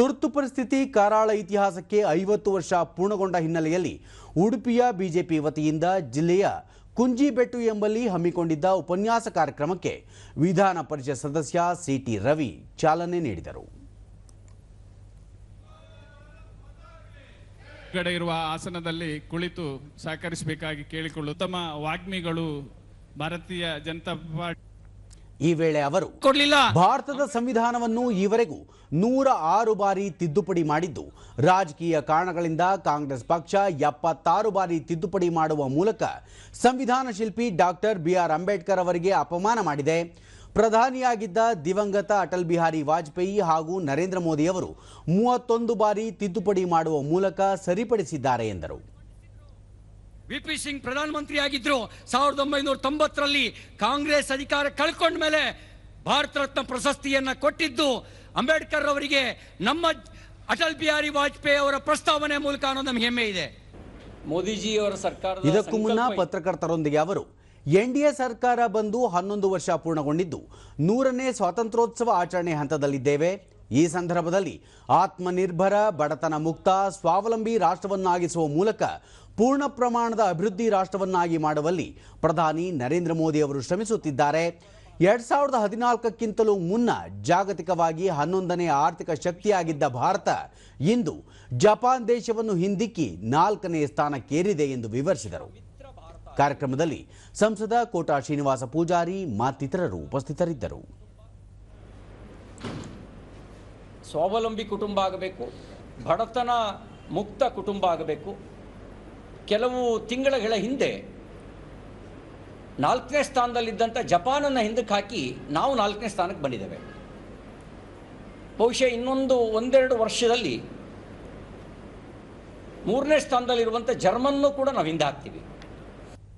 ತುರ್ತು ಪರಿಸ್ಥಿತಿ ಕರಾಳ ಇತಿಹಾಸಕ್ಕೆ 50 ವರ್ಷ ಪೂರ್ಣಗೊಂಡ ಹಿನ್ನೆಲೆಯಲ್ಲಿ ಉಡುಪಿಯ ಬಿಜೆಪಿ ವತಿಯಿಂದ ಜಿಲ್ಲೆಯ ಕುಂಜಿಬೆಟ್ಟು ಎಂಬಲ್ಲಿ ಹಮ್ಮಿಕೊಂಡಿದ್ದ ಉಪನ್ಯಾಸ ಕಾರ್ಯಕ್ರಮಕ್ಕೆ ವಿಧಾನ ಪರಿಷತ್ ಸದಸ್ಯ ಸಿಟಿ ರವಿ ಚಾಲನೆ ನೀಡಿದರು. ಕಡೆ ಇರುವ ಆಸನದಲ್ಲಿ ಕುಳಿತು ಸಹಕರಿಸಬೇಕಾಗಿ ಕೇಳಿಕೊಳ್ಳು. ಉತ್ತಮ ವಾಗ್ಮಿಗಳು ಭಾರತೀಯ ಜನತಾ ಪಾರ್ಟಿ ಈ ವೇಳೆ ಅವರು ಭಾರತದ ಸಂವಿಧಾನವನ್ನು ಈವರೆಗೂ 106 ಬಾರಿ ತಿದ್ದುಪಡಿ ಮಾಡಿದ್ದು, ರಾಜಕೀಯ ಕಾರಣಗಳಿಂದ ಕಾಂಗ್ರೆಸ್ ಪಕ್ಷ 76 ಬಾರಿ ತಿದ್ದುಪಡಿ ಮಾಡುವ ಮೂಲಕ ಸಂವಿಧಾನ ಶಿಲ್ಪಿ ಡಾಕ್ಟರ್ ಬಿಆರ್ ಅಂಬೇಡ್ಕರ್ ಅವರಿಗೆ ಅಪಮಾನ ಮಾಡಿದೆ. ಪ್ರಧಾನಿಯಾಗಿದ್ದ ದಿವಂಗತ ಅಟಲ್ ಬಿಹಾರಿ ವಾಜಪೇಯಿ ಹಾಗೂ ನರೇಂದ್ರ ಮೋದಿ ಅವರು 31 ಬಾರಿ ತಿದ್ದುಪಡಿ ಮಾಡುವ ಮೂಲಕ ಸರಿಪಡಿಸಿದ್ದಾರೆ ಎಂದರು. ವಿಪಿ ಸಿಂಗ್ ಪ್ರಧಾನಮಂತ್ರಿ ಆಗಿದ್ರು. 1990ರಲ್ಲಿ ಕಾಂಗ್ರೆಸ್ ಅಧಿಕಾರ ಕಳ್ಕೊಂಡ ಮೇಲೆ ಭಾರತ ರತ್ನ ಪ್ರಶಸ್ತಿಯನ್ನ ಕೊಟ್ಟಿದ್ದು ಅಂಬೇಡ್ಕರ್ ಅವರಿಗೆ ನಮ್ಮ ಅಟಲ್ ಬಿಹಾರಿ ವಾಜಪೇಯಿ ಅವರ ಪ್ರಸ್ತಾವನೆ ಮೂಲಕ ಅನ್ನೋ ನಮಗೆ ಹೆಮ್ಮೆ ಇದೆ. ಮೋದಿಜಿ ಅವರ ಸರ್ಕಾರ ಇದಕ್ಕೂ ಮುನ್ನ ಪತ್ರಕರ್ತರೊಂದಿಗೆ ಅವರು ಎನ್ಡಿಎ ಸರ್ಕಾರ ಬಂದು 11 ವರ್ಷ ಪೂರ್ಣಗೊಂಡಿದ್ದು 100ನೇ ಸ್ವಾತಂತ್ರ್ಯೋತ್ಸವ ಆಚರಣೆ ಹಂತದಲ್ಲಿದ್ದೇವೆ. ಈ ಸಂದರ್ಭದಲ್ಲಿ ಆತ್ಮನಿರ್ಭರ, ಬಡತನ ಮುಕ್ತ, ಸ್ವಾವಲಂಬಿ ರಾಷ್ಟ್ರವನ್ನಾಗಿಸುವ ಮೂಲಕ ಪೂರ್ಣ ಪ್ರಮಾಣದ ಅಭಿವೃದ್ಧಿ ರಾಷ್ಟ್ರವನ್ನಾಗಿ ಮಾಡುವಲ್ಲಿ ಪ್ರಧಾನಿ ನರೇಂದ್ರ ಮೋದಿ ಅವರು ಶ್ರಮಿಸುತ್ತಿದ್ದಾರೆ. 2014ಕ್ಕಿಂತಲೂ ಮುನ್ನ ಜಾಗತಿಕವಾಗಿ 11ನೇ ಆರ್ಥಿಕ ಶಕ್ತಿಯಾಗಿದ್ದ ಭಾರತ ಇಂದು ಜಪಾನ್ ದೇಶವನ್ನು ಹಿಂದಿಕ್ಕಿ 4ನೇ ಸ್ಥಾನಕ್ಕೇರಿದೆ ಎಂದು ವಿವರಿಸಿದರು. ಕಾರ್ಯಕ್ರಮದಲ್ಲಿ ಸಂಸದ ಕೋಟಾ ಶ್ರೀನಿವಾಸ ಪೂಜಾರಿ ಮತ್ತಿತರರು ಉಪಸ್ಥಿತರಿದ್ದರು. ಸ್ವಾವಲಂಬಿ ಕುಟುಂಬ ಆಗಬೇಕು, ಬಡತನ ಮುಕ್ತ ಕುಟುಂಬ ಆಗಬೇಕು. ಕೆಲವು ತಿಂಗಳ ಹಿಂದೆ 4ನೇ ಸ್ಥಾನದಲ್ಲಿದ್ದಂಥ ಜಪಾನನ್ನು ಹಿಂದಕ್ಕೆ ಹಾಕಿ ನಾವು 4ನೇ ಸ್ಥಾನಕ್ಕೆ ಬಂದಿದ್ದೇವೆ. ಬಹುಶಃ ಒಂದೆರಡು ವರ್ಷದಲ್ಲಿ 3ನೇ ಸ್ಥಾನದಲ್ಲಿರುವಂಥ ಜರ್ಮನ್ನು ಕೂಡ ನಾವು ಹಿಂದೆ ಹಾಕ್ತೀವಿ.